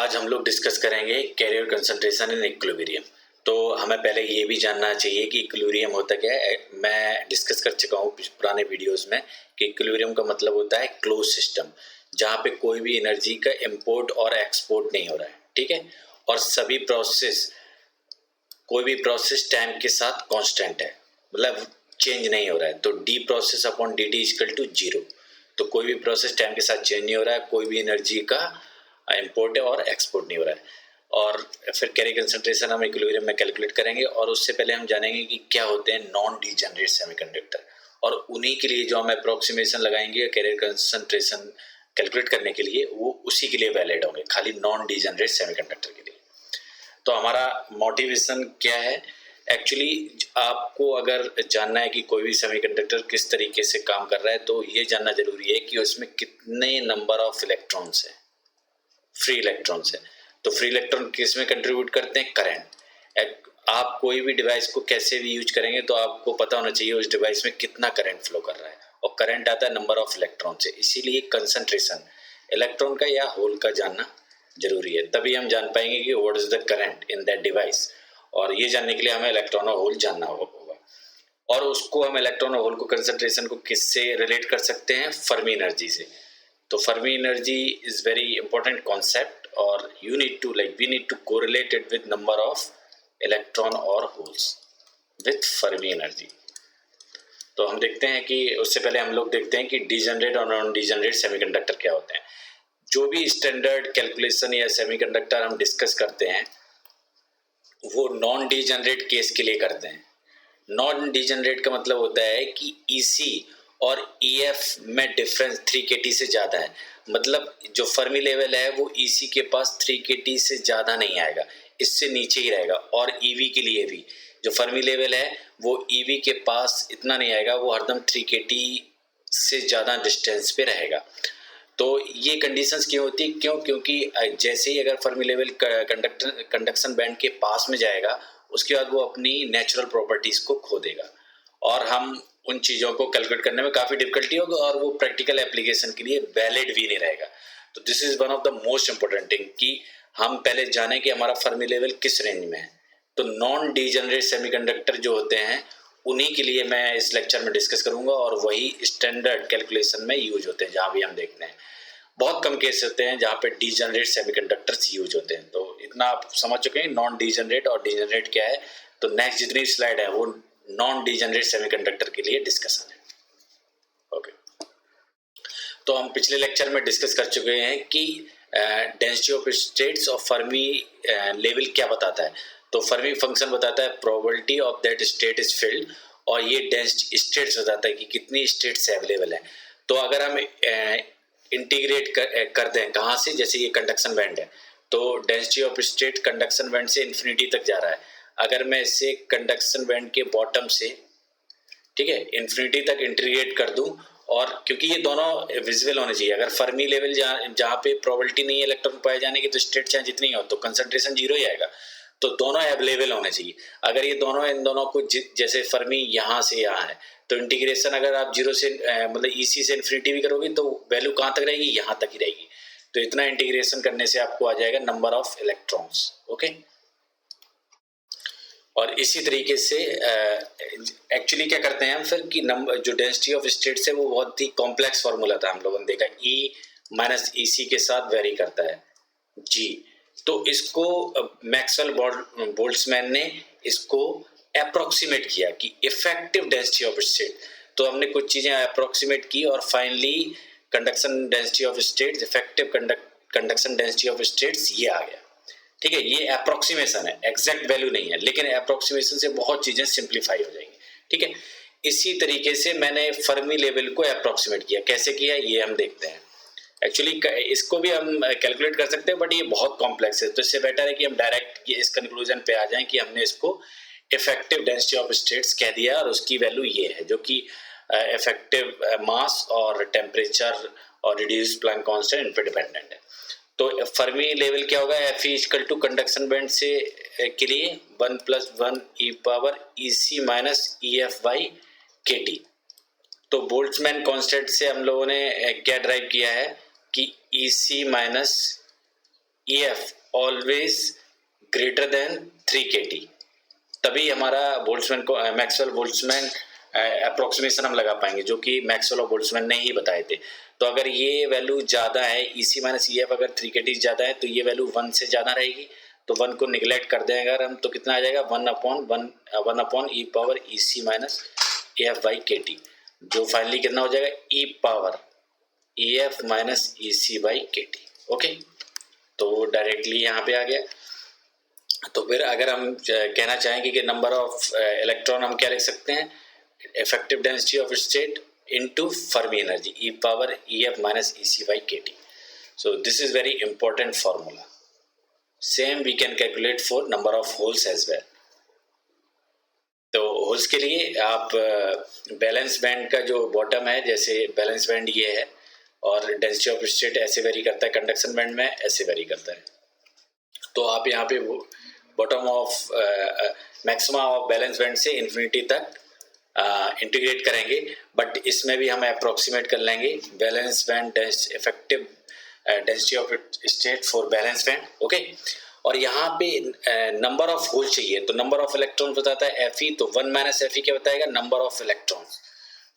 आज हम लोग डिस्कस करेंगे कैरियर कंसंट्रेशन इन इक्विलिब्रियम। तो हमें पहले ये भी जानना चाहिए कि इक्विलिब्रियम होता क्या है। मैं डिस्कस कर चुका हूँ पुराने वीडियोस में कि इक्विलिब्रियम का मतलब होता है क्लोज सिस्टम, जहाँ पे कोई भी एनर्जी का इंपोर्ट और एक्सपोर्ट नहीं हो रहा है, ठीक है। और सभी प्रोसेस, कोई भी प्रोसेस टाइम के साथ कांस्टेंट है, मतलब चेंज नहीं हो रहा है। तो D process upon D T equal to zero. तो कोई भी प्रोसेस टाइम के साथ चेंज नहीं हो रहा है, कोई भी एनर्जी का इंपोर्ट है और एक्सपोर्ट नहीं हो रहा है। और फिर कैरियर कंसंट्रेशन हम इक्विलिब्रियम में कैलकुलेट करेंगे। और उससे पहले हम जानेंगे कि क्या होते हैं नॉन डीजेनरेट सेमीकंडक्टर, और उन्हीं के लिए जो हम अप्रोक्सीमेशन लगाएंगे कैरियर कंसंट्रेशन कैलकुलेट करने के लिए, वो उसी के लिए वैलिड होंगे, खाली नॉन डीजेनरेट सेमीकंडक्टर के लिए। तो हमारा मोटिवेशन क्या है? एक्चुअली आपको अगर जानना है कि कोई भी सेमीकंडक्टर किस तरीके से काम कर रहा है, तो ये जानना जरूरी है कि उसमें कितने नंबर ऑफ इलेक्ट्रॉन्स है, फ्री इलेक्ट्रॉन्स है। तो फ्री इलेक्ट्रॉन किस में कंट्रीब्यूट करते हैं? करंट। आप कोई भी डिवाइस को कैसे भी यूज करेंगे तो आपको पता होना चाहिए उस डिवाइस में कितना करंट फ्लो कर रहा है, और करंट आता है नंबर ऑफ इलेक्ट्रॉन से। इसीलिए कंसंट्रेशन इलेक्ट्रॉन का या होल का जानना जरूरी है, तभी हम जान पाएंगे कि what is the current in that device. और ये जानने के लिए हमें इलेक्ट्रॉन और होल जानना होगा। और उसको हम इलेक्ट्रॉन और होल को कंसंट्रेशन को किससे रिलेट कर सकते हैं? फर्मी एनर्जी से। तो Fermi energy is very important concept, और we need to correlate it with number of electron और होल्स विथ फर्मी एनर्जी। तो हम देखते हैं कि उससे पहले हम लोग देखते हैं कि डीजेनरेट और नॉन डीजेनरेट सेमीकंडक्टर क्या होते हैं। जो भी स्टैंडर्ड कैलकुलेशन या सेमीकंडक्टर हम डिस्कस करते हैं वो नॉन डीजेनरेट केस के लिए करते हैं। नॉन डीजेनरेट का मतलब होता है कि ईसी और ईएफ में डिफरेंस 3 kT से ज़्यादा है। मतलब जो फर्मी लेवल है वो ईसी के पास 3 kT से ज़्यादा नहीं आएगा, इससे नीचे ही रहेगा। और ईवी के लिए भी जो फर्मी लेवल है वो ईवी के पास इतना नहीं आएगा, वो हरदम 3 kT से ज़्यादा डिस्टेंस पे रहेगा। तो ये कंडीशंस क्यों होती है? क्योंकि जैसे ही अगर फर्मी लेवल कंडक्शन बैंड के पास में जाएगा, उसके बाद वो अपनी नेचुरल प्रॉपर्टीज को खो देगा, और हम उन चीज़ों को कैलकुलेट करने में काफ़ी डिफिकल्टी होगा, और वो प्रैक्टिकल एप्लीकेशन के लिए वैलिड भी नहीं रहेगा। तो this is one of the most important thing कि हम पहले जाने कि हमारा फर्मी लेवल किस रेंज में है। तो नॉन डीजेनरेट सेमीकंडक्टर जो होते हैं उन्हीं के लिए मैं इस लेक्चर में डिस्कस करूंगा, और वही स्टैंडर्ड कैलकुलेशन में यूज होते हैं। जहाँ भी हम देखते हैं बहुत कम केस होते हैं जहाँ पे डीजेनरेट सेमीकंडक्टर्स यूज होते हैं। तो इतना आप समझ चुके हैं नॉन डीजेनरेट और डीजेनरेट क्या है। तो नेक्स्ट जितनी स्लाइड है वो नॉन डीजेनरेट सेमीकंडक्टर के लिए डिस्कशन है। ओके, तो हम पिछले लेक्चर में डिस्कस कर चुके हैं कि डेंसिटी ऑफ स्टेट्स और फर्मी लेवल क्या बताता है। तो फर्मी फंक्शन बताता है probability of that state is filled, और ये डेंसिटी स्टेट्स बताता है कि कितनी स्टेट्स अवेलेबल है। तो अगर हम इंटीग्रेट कर दें कहाँ से, जैसे ये कंडक्शन बैंड है, तो density of state conduction band से इन्फिनिटी तक जा रहा है। अगर मैं इसे कंडक्शन बैंड के बॉटम से, ठीक है, इन्फिनिटी तक इंटीग्रेट कर दूं, और क्योंकि ये दोनों विजिबल होने चाहिए। अगर फर्मी लेवल जहाँ पे प्रोबेबिलिटी नहीं है इलेक्ट्रॉन पाए जाने की, तो स्टेट चाहे जितनी हो तो कंसंट्रेशन जीरो ही आएगा। तो दोनों अवेलेबल होने चाहिए। अगर ये दोनों इन दोनों को जैसे फर्मी यहाँ से यहाँ है, तो इंटीग्रेशन अगर आप जीरो से मतलब ईसी से इन्फिनिटी भी करोगे तो वैल्यू कहाँ तक रहेगी? यहाँ तक ही रहेगी। तो इतना इंटीग्रेशन करने से आपको आ जाएगा नंबर ऑफ इलेक्ट्रॉन्स। ओके, और इसी तरीके से एक्चुअली क्या करते हैं हम फिर कि नंबर जो डेंसिटी ऑफ स्टेट्स है वो बहुत ही कॉम्प्लेक्स फॉर्मूला था, हम लोगों ने देखा ई माइनस ई सी के साथ वेरी करता है जी। तो इसको मैक्सवेल बोल्ट्जमैन ने इसको अप्रोक्सीमेट किया कि इफेक्टिव डेंसिटी ऑफ स्टेट। तो हमने कुछ चीजें अप्रोक्सीमेट की, और finally conduction density of states, effective conduction density of states ये आ गया। ठीक है, ये अप्रोक्सीमेशन है, एग्जैक्ट वैल्यू नहीं है, लेकिन अप्रोक्सीमेशन से बहुत चीजें सिंप्लीफाई हो जाएंगी। ठीक है, इसी तरीके से मैंने फर्मी लेवल को अप्रोक्सीमेट किया। कैसे किया ये हम देखते हैं। एक्चुअली इसको भी हम कैलकुलेट कर सकते हैं, बट ये बहुत कॉम्प्लेक्स है, तो इससे बेटर है कि हम डायरेक्ट इस कंक्लूजन पे आ जाएं कि हमने इसको इफेक्टिव डेंसिटी ऑफ स्टेट्स कह दिया, और उसकी वैल्यू ये है, जो कि इफेक्टिव मास और टेम्परेचर और रिड्यूस प्लैंक कांस्टेंट इन पे डिपेंडेंट है। तो फर्मी लेवल क्या होगा? F equal to conduction band से के लिए 1 + 1 e power EC minus EF by KT। तो बोल्ट्जमैन कांस्टेंट से हम लोगों ने क्या ड्राइव किया है कि EC minus EF always greater than 3 kT, तभी हमारा बोल्ट्जमैन को मैक्सवेल बोल्ट्जमैन अप्रोक्सीमेशन हम लगा पाएंगे, जो कि मैक्सवेल और बोल्ट्जमैन ने ही बताए थे। तो अगर ये वैल्यू ज़्यादा है, EC माइनस EF अगर 3 kT ज़्यादा है तो ये वैल्यू 1 से ज़्यादा रहेगी, तो 1 को निगलेक्ट कर दें अगर हम, तो कितना आ जाएगा 1 upon e power EC minus EF by KT, जो फाइनली कितना हो जाएगा e power EF minus EC by KT। Okay, तो डायरेक्टली यहाँ पे आ गया। तो फिर अगर हम कहना चाहेंगे कि नंबर ऑफ इलेक्ट्रॉन, हम क्या लिख सकते हैं, effective density of state into Fermi energy E power EF minus EC by KT। So this is very important formula. Same we can calculate for number of holes as well. तो holes के लिए आप balance band का जो bottom है, जैसे balance band ये है और डेंसिटी ऑफ स्टेट ऐसे वेरी करता है, कंडक्शन बैंड में ऐसे वेरी करता है। तो आप यहाँ पे वो bottom of maxima of balance band से इन्फिनिटी तक इंटीग्रेट करेंगे, बट इसमें भी हम अप्रोक्सीमेट कर लेंगे balance band effective density of state for balance band. Okay, और यहाँ पे नंबर ऑफ होल चाहिए, तो नंबर ऑफ इलेक्ट्रॉन बताता है Fe, तो 1 माइनस Fe क्या बताएगा, नंबर ऑफ इलेक्ट्रॉन,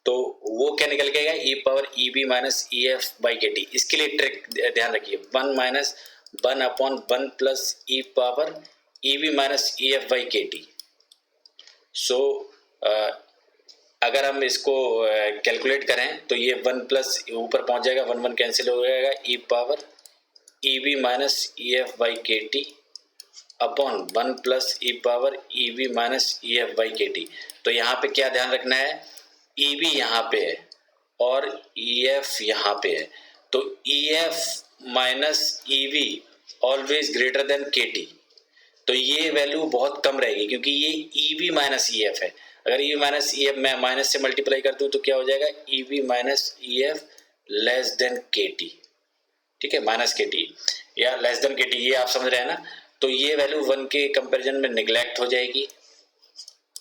तो वो क्या निकल गएगा e power EB minus EF by KT। इसके लिए ट्रिक ध्यान रखिए, 1 minus 1 upon 1 plus e power EB minus EF by KT। So अगर हम इसको कैलकुलेट करें तो ये 1 प्लस ऊपर पहुंच जाएगा, 1 1 कैंसिल हो जाएगा, e power EB minus EF by KT upon 1 plus e power EB minus EF by KT। तो यहाँ पे क्या ध्यान रखना है, EB यहाँ पे है और EF यहाँ पे है, तो EF minus EB always greater than KT। तो ये वैल्यू बहुत कम रहेगी क्योंकि ये EB माइनस EF है। अगर EB माइनस EF मैं माइनस से मल्टीप्लाई कर दूं तो क्या हो जाएगा, EB minus EF less than KT। ठीक है, माइनस KT या लेस देन KT, ये आप समझ रहे हैं ना। तो ये वैल्यू 1 के कंपैरिजन में निगलेक्ट हो जाएगी।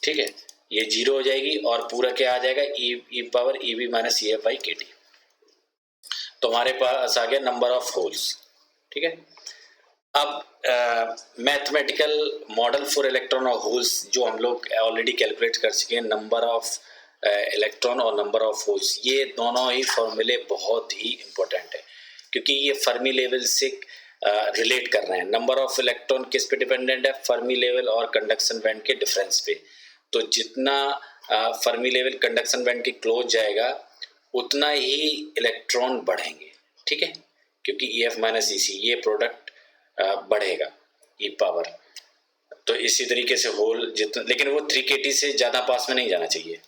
ठीक है, ये 0 हो जाएगी और पूरा क्या आ जाएगा, e power EB minus EF by KT। तो हमारे पास आ गया नंबर ऑफ होल्स। ठीक है, अब मैथमेटिकल मॉडल फॉर इलेक्ट्रॉन और होल्स जो हम लोग ऑलरेडी कैलकुलेट कर चुके हैं, नंबर ऑफ इलेक्ट्रॉन और नंबर ऑफ होल्स, ये दोनों ही फॉर्मूले बहुत ही इंपॉर्टेंट है क्योंकि ये फर्मी लेवल से रिलेट कर रहे हैं। नंबर ऑफ इलेक्ट्रॉन किस पे डिपेंडेंट है, फर्मी लेवल और कंडक्शन बैंड के डिफरेंस पे। तो जितना फर्मी लेवल कंडक्शन बैंड के क्लोज जाएगा उतना ही इलेक्ट्रॉन बढ़ेंगे। ठीक है, क्योंकि EF माइनस EC ये प्रोडक्ट बढ़ेगा ई पावर। तो इसी तरीके से होल जितना, लेकिन वो 3 kT से ज़्यादा पास में नहीं जाना चाहिए,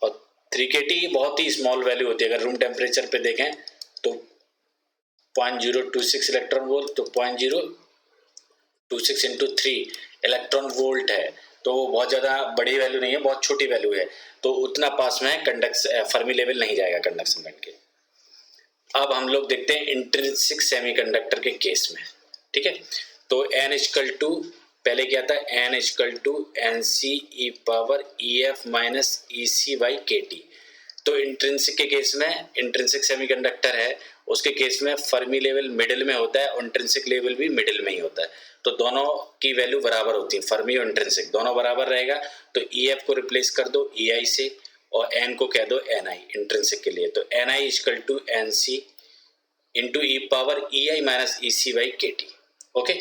और 3 kT बहुत ही स्मॉल वैल्यू होती है। अगर रूम टेम्परेचर पे देखें तो 0.026 इलेक्ट्रॉन वोल्ट, तो 0.026 इंटू 3 इलेक्ट्रॉन वोल्ट है, तो वो बहुत ज़्यादा बड़ी वैल्यू नहीं है, बहुत छोटी वैल्यू है। तो उतना पास में फर्मी लेवल नहीं जाएगा कंडक्शन बैंड के। अब हम लोग देखते हैं इंट्रिंसिक सेमीकंडक्टर के केस में। ठीक है, तो n इक्वल टू, पहले क्या था, n equal to NC E power EF minus EC by KT। तो इंट्रिंसिक के केस में, इंट्रिंसिक सेमीकंडक्टर है उसके केस में फर्मी लेवल मिडिल में होता है और इंट्रिंसिक लेवल भी मिडिल में ही होता है। तो दोनों की वैल्यू बराबर होती है, फर्मी और इंट्रिंसिक दोनों बराबर रहेगा। तो EF को रिप्लेस कर दो EI से और n को कह दो NI इंट्रिंसिक के लिए। तो NI equal to NC into E power EI minus EC by KT। Okay,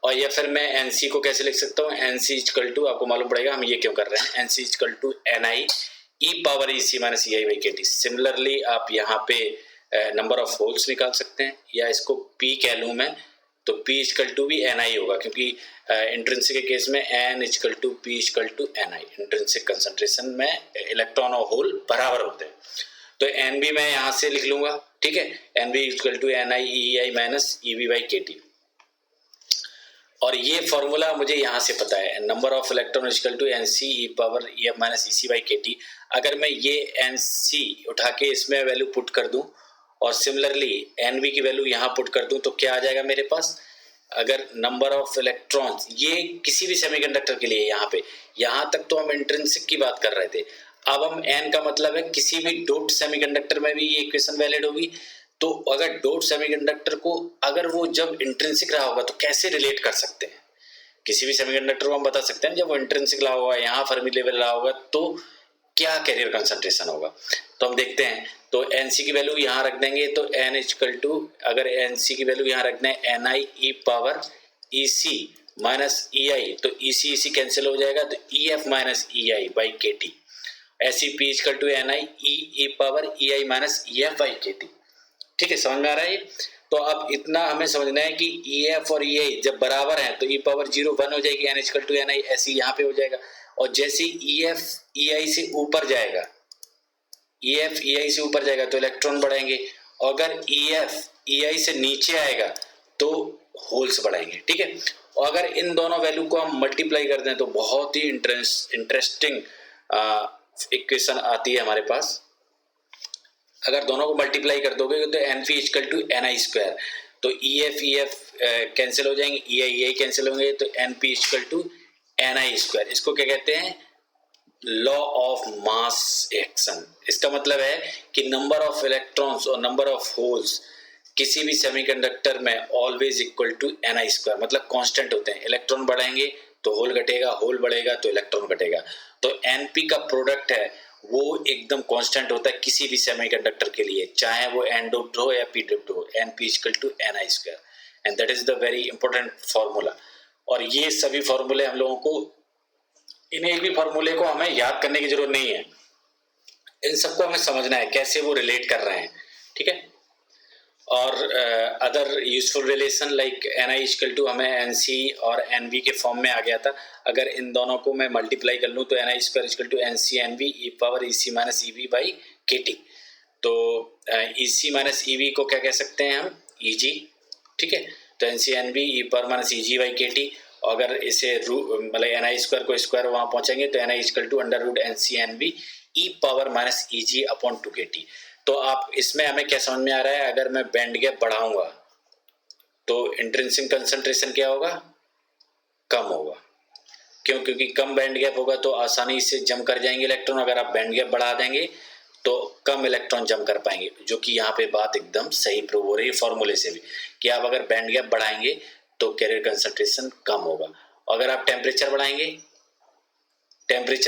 और या फिर मैं NC को कैसे लिख सकता हूँ, NC इक्वल टू, आपको मालूम पड़ेगा हम ये क्यों कर रहे हैं, NC equal to NI E power EC minus EI by KT। Similarly आप यहाँ पे नंबर ऑफ होल्स निकाल सकते हैं, या इसको P कह लूँ मैं, तो P इक्वल टू भी NI होगा क्योंकि इंट्रिंसिक के केस में N equal to P equal to NI, intrinsic concentration में इलेक्ट्रॉन और होल बराबर होते हैं। तो N भी मैं यहाँ से लिख लूंगा। ठीक है, NB equal to NI EI minus EB by KT। और ये फॉर्मूला मुझे यहाँ से पता है, number of electron equal to NC E power EF minus EC by KT। अगर मैं ये NC उठा के इसमें वैल्यू पुट कर दूं और सिमिलरली NB की वैल्यू यहाँ पुट कर दूं तो क्या आ जाएगा मेरे पास, अगर नंबर ऑफ इलेक्ट्रॉन्स, ये किसी भी सेमीकंडक्टर के लिए, यहाँ तक तो हम इंट्रिंसिक की बात कर रहे थे। अब हम N का मतलब है किसी भी डोप्ड सेमीकंडक्टर में भी ये इक्वेशन वैलिड होगी, तो अगर डॉट सेमीकंडक्टर को अगर वो जब इंट्रिंसिक रहा होगा तो कैसे रिलेट कर सकते हैं? किसी भी सेमीकंडक्टर को हम बता सकते हैं जब वो इंट्रिंसिक रहा होगा, यहाँ फर्मी लेवल रहा होगा, तो क्या कैरियर कंसंट्रेशन होगा। तो हम देखते हैं, तो एनसी की वैल्यू यहाँ रख देंगे, तो एन इक्वल टू, अगर एनसी की वैल्यू यहाँ रख दें N I e power E C minus E I, तो ई सी कैंसिल हो जाएगा, तो E F minus E I by K T. ऐसी P equal to N I e power E I minus E F by K T. ठीक है, समझ में आ रहा है ये? तो अब इतना हमें समझना है कि ई एफ और ई आई जब बराबर हैं तो ई पावर 0 1 हो जाएगी, एन इक्वल टू एन आई, ऐसी यहाँ पे हो जाएगा। और जैसे ई एफ ई आई से ऊपर जाएगा, ई एफ ई आई से ऊपर जाएगा तो इलेक्ट्रॉन बढ़ेंगे, अगर ई एफ ई आई से नीचे आएगा तो होल्स बढ़ेंगे। ठीक है, और अगर इन दोनों वैल्यू को हम मल्टीप्लाई कर दें तो बहुत ही इंटरेस्टिंग इक्वेशन आती है हमारे पास। अगर दोनों को मल्टीप्लाई कर दोगे तो N P equal to N I square, तो ई एफ कैंसिल हो जाएंगे, ई आई कैंसिल होंगे, तो N P equal to N I square. इसको क्या कहते हैं? Law of mass action. इसका मतलब है कि नंबर ऑफ इलेक्ट्रॉन्स और नंबर ऑफ होल्स किसी भी सेमीकंडक्टर में always equal to N I square, मतलब कांस्टेंट होते हैं। इलेक्ट्रॉन बढ़ाएंगे तो होल घटेगा, होल बढ़ेगा तो इलेक्ट्रॉन घटेगा। तो एनपी का प्रोडक्ट है वो एकदम कांस्टेंट होता है किसी भी सेमीकंडक्टर के लिए, चाहे वो एन डोप्ड हो या पी डोप्ड हो, NP equal to N I square, and that is the very important formula. और ये सभी फॉर्मूले हम लोगों को, इन्हें एक भी फॉर्मूले को हमें याद करने की जरूरत नहीं है, इन सबको हमें समझना है कैसे वो रिलेट कर रहे हैं। ठीक है, और other useful relation like N I equal to हमें एन सी और एन वी के फॉर्म में आ गया था। अगर इन दोनों को मैं मल्टीप्लाई कर लूँ तो N I square equal to N C N V e power E C minus E V by K T. तो E C minus E we को क्या कह सकते हैं हम? ई जी। ठीक है, तो N C N V e power minus E G by K T. अगर इसे मतलब एन आई स्क्वायर को स्क्वायर वहाँ पहुँचेंगे तो N I equal to under root N C N V e power minus E G upon two K T. तो आप इसमें हमें क्या समझ में आ रहा है? अगर मैं बैंड गैप बढ़ाऊंगा तो इंट्रिंसिक कंसंट्रेशन क्या होगा? कम होगा। क्यों? क्योंकि कम बैंड गैप होगा तो आसानी से जम कर जाएंगे इलेक्ट्रॉन। अगर आप बैंड गैप बढ़ा देंगे तो कम इलेक्ट्रॉन जम कर पाएंगे, जो कि यहाँ पे बात एकदम सही प्रूव हो रही है फॉर्मूले से भी, कि आप अगर बैंड गैप बढ़ाएंगे तो कैरियर कंसंट्रेशन कम होगा। अगर आप टेम्परेचर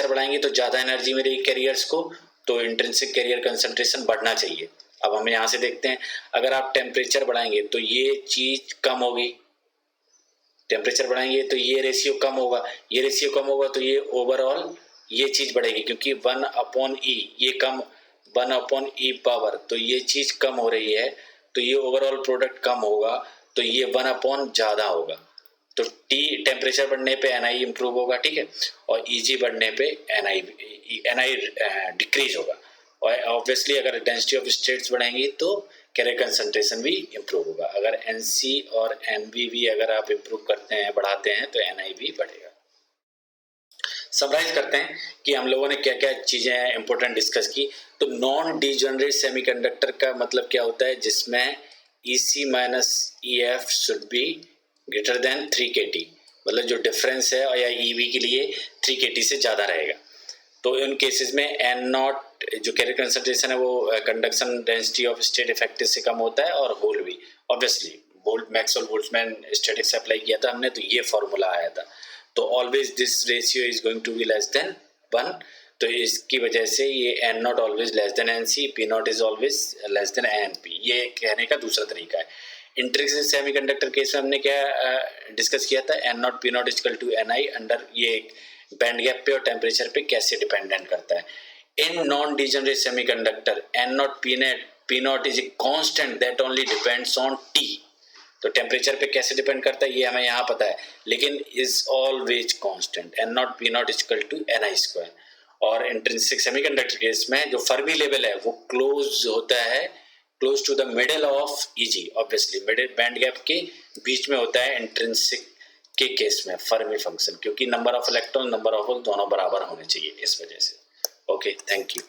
बढ़ाएंगे तो ज्यादा एनर्जी मिलेगी कैरियर्स को, तो इंट्रिंसिक कैरियर कंसंट्रेशन बढ़ना चाहिए। अब हम यहाँ से देखते हैं, अगर आप टेम्परेचर बढ़ाएंगे तो ये चीज कम होगी, टेम्परेचर बढ़ाएंगे तो ये रेशियो कम होगा, ये रेशियो कम होगा तो ये ओवरऑल ये चीज बढ़ेगी, क्योंकि 1 अपॉन ई ये कम, 1 अपॉन ई पावर, तो ये चीज कम हो रही है तो ये ओवरऑल प्रोडक्ट कम होगा, तो ये 1 अपॉन ज्यादा होगा। तो टी टेम्परेचर बढ़ने पे एन आई इम्प्रूव होगा। ठीक है, और ई जी बढ़ने पे एन आई डिक्रीज होगा। और ऑब्वियसली अगर डेंसिटी ऑफ स्टेट्स बढ़ेंगी तो कैरियर कंसंट्रेशन भी इम्प्रूव होगा। अगर एन सी और एन बी भी अगर आप इम्प्रूव करते हैं, बढ़ाते हैं, तो एन आई भी बढ़ेगा। समराइज करते हैं कि हम लोगों ने क्या क्या चीजें इंपॉर्टेंट डिस्कस की। तो नॉन डिजेनरेट सेमीकंडक्टर का मतलब क्या होता है? जिसमें E C minus E F should be greater than 3 kT, मतलब जो डिफरेंस है या ईवी के लिए 3 kT से ज़्यादा रहेगा। तो इन केसेस में एन नॉट जो कैरियर कंसंट्रेशन है वो conduction density of state effective से कम होता है, और होल भी obviously Maxwell Boltzmann statics apply किया था हमने, तो ये फॉर्मूला आया था। तो always this ratio is going to be less than 1, तो इसकी वजह से ये N naught always less than N C, P naught is always less than N P. ये कहने का दूसरा तरीका है। इंट्रिंसिक सेमीकंडक्टर केस में हमने क्या डिस्कस किया था? N naught P naught equal to N I under ये बैंड गैप पे और टेम्परेचर पे कैसे डिपेंडेंट करता है। In non degenerate semiconductor N naught P naught is a constant that only depends on T. तो टेम्परेचर पे कैसे डिपेंड करता है ये हमें यहाँ पता है, लेकिन is always constant. N naught P naught equal to N I square. और इंट्रिंसिक सेमीकंडक्टर केस में जो फर्मी लेवल है वो क्लोज होता है, close to the middle of E G, obviously middle band gap के बीच में होता है इंट्रिंसिक के केस में फर्मी फंक्शन, क्योंकि number of electron number of hole दोनों बराबर होने चाहिए इस वजह से। Okay, thank you.